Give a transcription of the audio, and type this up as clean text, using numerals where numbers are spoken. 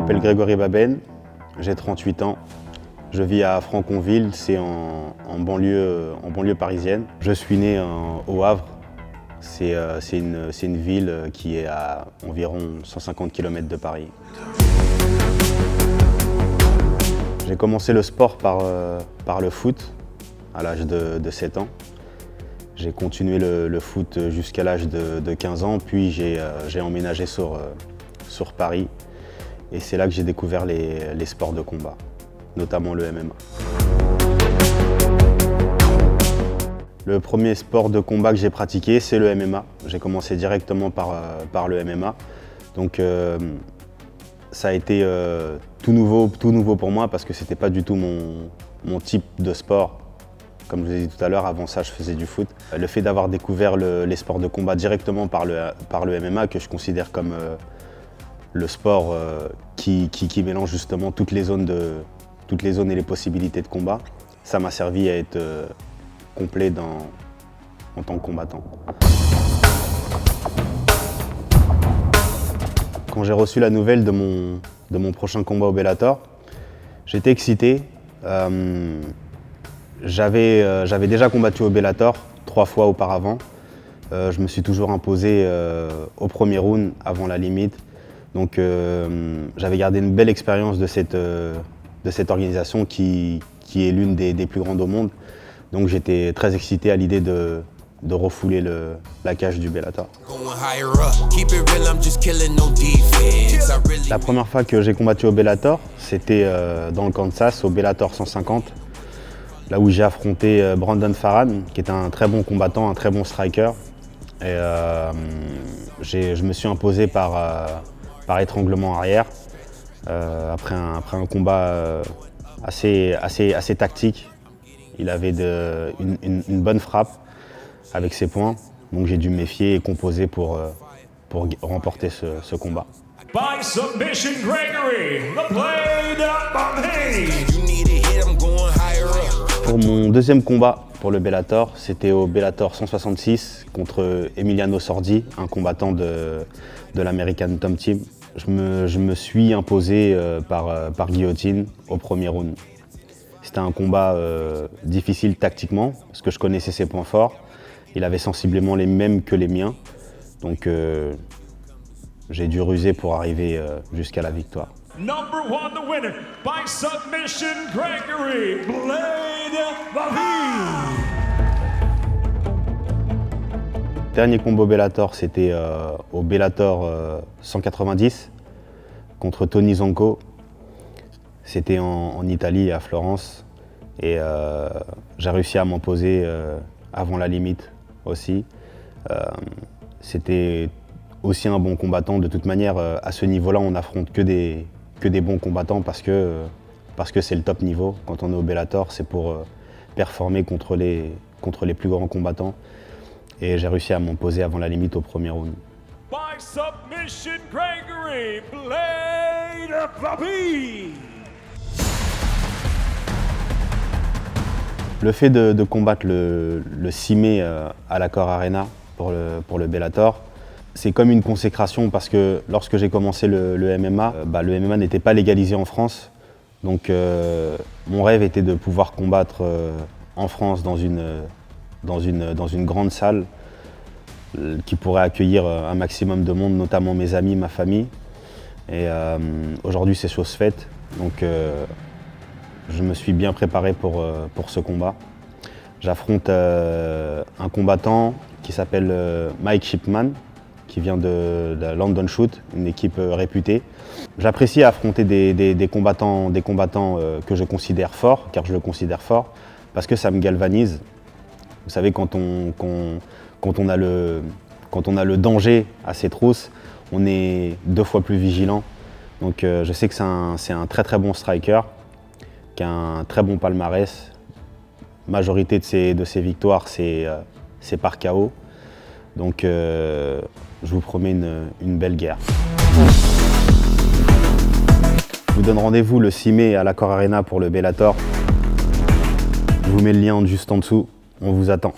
m'appelle Grégory Baben, j'ai 38 ans. Je vis à Franconville, c'est en banlieue parisienne. Je suis né au Havre. C'est une ville qui est à environ 150 km de Paris. J'ai commencé le sport par le foot à l'âge de 7 ans. J'ai continué le foot jusqu'à l'âge de 15 ans, puis j'ai emménagé sur Paris. Et c'est là que j'ai découvert les sports de combat, notamment le MMA. Le premier sport de combat que j'ai pratiqué, c'est le MMA. J'ai commencé directement par le MMA. Donc ça a été tout nouveau pour moi parce que c'était pas du tout mon type de sport. Comme je vous ai dit tout à l'heure, avant ça, je faisais du foot. Le fait d'avoir découvert les sports de combat directement par le MMA, que je considère comme le sport qui mélange justement toutes les zones et les possibilités de combat, ça m'a servi à être complet en tant que combattant. Quand j'ai reçu la nouvelle de mon prochain combat au Bellator, j'étais excité. J'avais déjà combattu au Bellator 3 fois auparavant. Je me suis toujours imposé au premier round avant la limite. Donc j'avais gardé une belle expérience de cette organisation qui est l'une des plus grandes au monde. Donc j'étais très excité à l'idée de refouler la cage du Bellator. La première fois que j'ai combattu au Bellator, c'était dans le Kansas, au Bellator 150. Là où j'ai affronté Brandon Farhan, qui est un très bon combattant, un très bon striker. Et je me suis imposé par étranglement arrière, après un combat assez tactique. Il avait une bonne frappe avec ses poings, donc j'ai dû me méfier et composer pour remporter ce combat. By submission, Gregory, the blade of Paris. Pour mon deuxième combat pour le Bellator, c'était au Bellator 166 contre Emiliano Sordi, un combattant de l'American Top Team. Je me suis imposé par guillotine au premier round. C'était un combat difficile tactiquement, parce que je connaissais ses points forts. Il avait sensiblement les mêmes que les miens, donc j'ai dû ruser pour arriver jusqu'à la victoire. Number 1, the winner, by submission, Gregory Blade Paris. Dernier combo Bellator, c'était au Bellator 190 contre Tony Zonco. C'était en Italie, à Florence. Et j'ai réussi à m'imposer avant la limite aussi. C'était aussi un bon combattant. De toute manière, à ce niveau-là, on n'affronte que des bons combattants parce que c'est le top niveau. Quand on est au Bellator, c'est pour performer contre les plus grands combattants. Et j'ai réussi à m'imposer avant la limite au premier round. By submission, Gregory Blade Paris. Le fait de combattre le 6 mai à l'Accor Arena pour le Bellator, c'est comme une consécration parce que lorsque j'ai commencé le MMA, le MMA n'était pas légalisé en France. Donc mon rêve était de pouvoir combattre en France dans une grande salle qui pourrait accueillir un maximum de monde, notamment mes amis, ma famille. Et aujourd'hui, c'est chose faite. Donc je me suis bien préparé pour ce combat. J'affronte un combattant qui s'appelle Mike Shipman, qui vient de London Shoot, une équipe réputée. J'apprécie affronter des combattants que je considère forts, car je le considère fort, parce que ça me galvanise. Vous savez, quand on a le danger à ses trousses, on est 2 fois plus vigilant. Donc je sais que c'est un très très bon striker, qui a un très bon palmarès. Majorité de ses victoires, c'est par KO. Donc je vous promets une belle guerre. Je vous donne rendez-vous le 6 mai à l'Accor Arena pour le Bellator. Je vous mets le lien juste en dessous. On vous attend.